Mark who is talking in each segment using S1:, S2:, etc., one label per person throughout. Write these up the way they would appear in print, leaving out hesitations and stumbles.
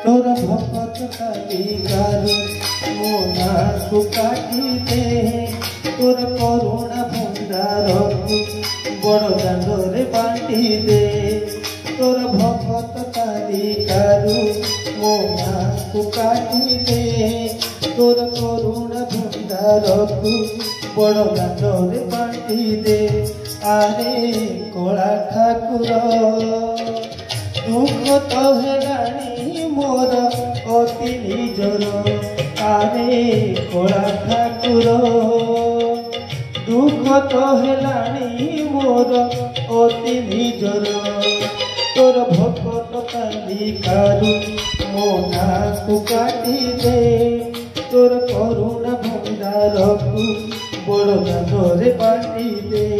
S1: तोर भगत कालिकारू मोना को काटी दे तोर करुणा भंडार बड़ दांडरे बांटी दे तोर भगत कालिकारू मोना को काटी दे तोर करुणा भंडार बड़ दांडरे बांटी दे आरे कला ठाकुर दुख तो हेलानी मोर अति निजर आरे कला ठाकुर दुख तो हेलानी मोर अति निजर तोर भगत कालिकारू मोना को काटी दे तोर करुणा भंडार बड़ दांडरे बांटी दे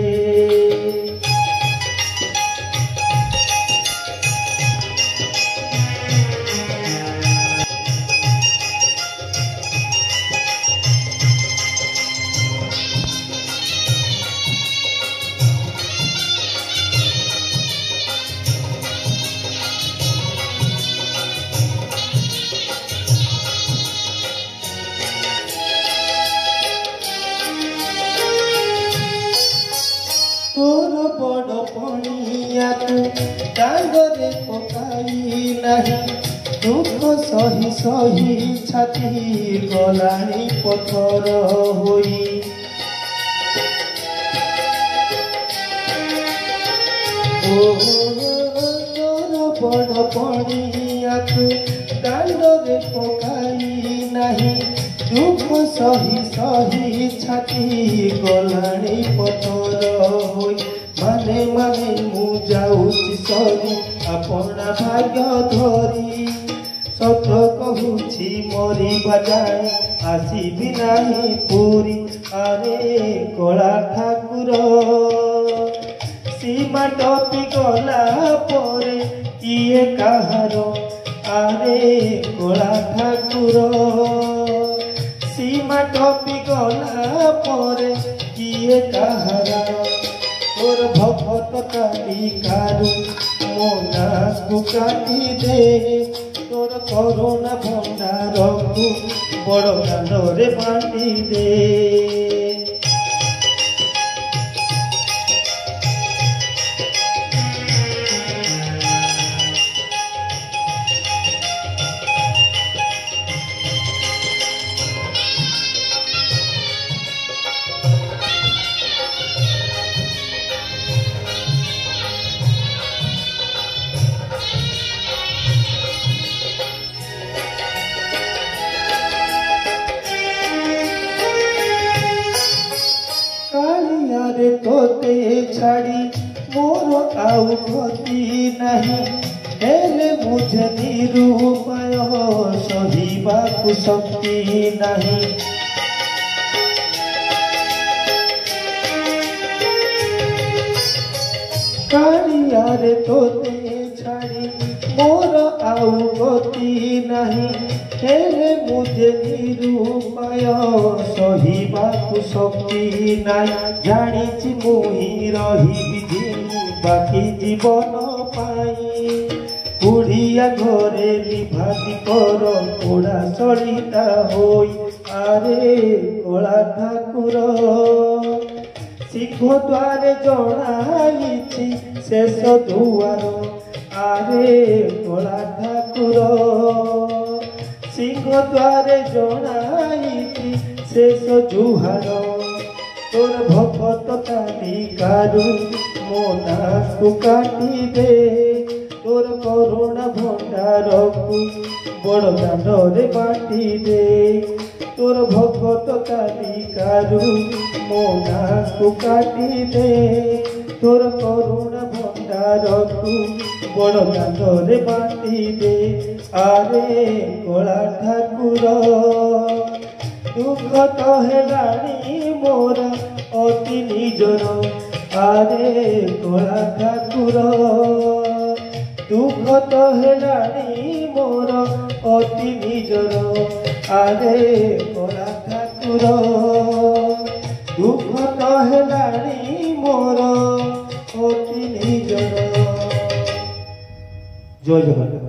S1: तोर बड़ पणिया को डांगरे पकाई नहीं दुख सही सही छाती गलानी पथर होई तोर बड़ पणिया को डांगरे पकाई नहीं दुख सही सही छाती गलानी पथर होई माने माने मु जाऊची सरी अपना भाग्य धरी सत कहूची मरी बजाए आसीबी नाही पूरी आरे कला ठाकुर सीमा टपी गला परे किए काहार आरे कला ठाकुर सीमा टपी गला परे किए काहार तोर भगत कालिकारू मोना को काटी दे तोर करुणा भंडार बड़ दांडरे बांटी दे रे तोते छाड़ी मोर आउ गति नहीं हेले मुझे निरूपाय सहिबाकु शक्ति नहीं कालिया रे तोते छाड़ी मोर आउ गति नहीं हेले मुझे निरूपाय सहिबाकु शक्ति नहीं जानी मुही रही बाकी जीवन पाई कुड़िया घरे लिभाती कर पोड़ा सड़ीटा होई आरे कला ठाकुर सिंह द्वारे जनाई शेष दुआर आरे कला ठाकुर सिंह द्वारे जनाई शेष जुहार तोर भगत कालिकारू मोना को काटी दे तोर करुणा भंडार बड़ दांडरे बांटी दे तोर भगत कालिकारू मोना को काटी दे तोर करुणा भंडार बड़ दांडरे बांटी दे आरे कला ठाकुर दुख तो हेलानी मोर अति निजर आरे कला ठाकुर दुख तो हेलानी मोर अति निजर आरे कला ठाकुर दुख तो हेलानी मोर अति निजर। जय जगन्नाथ।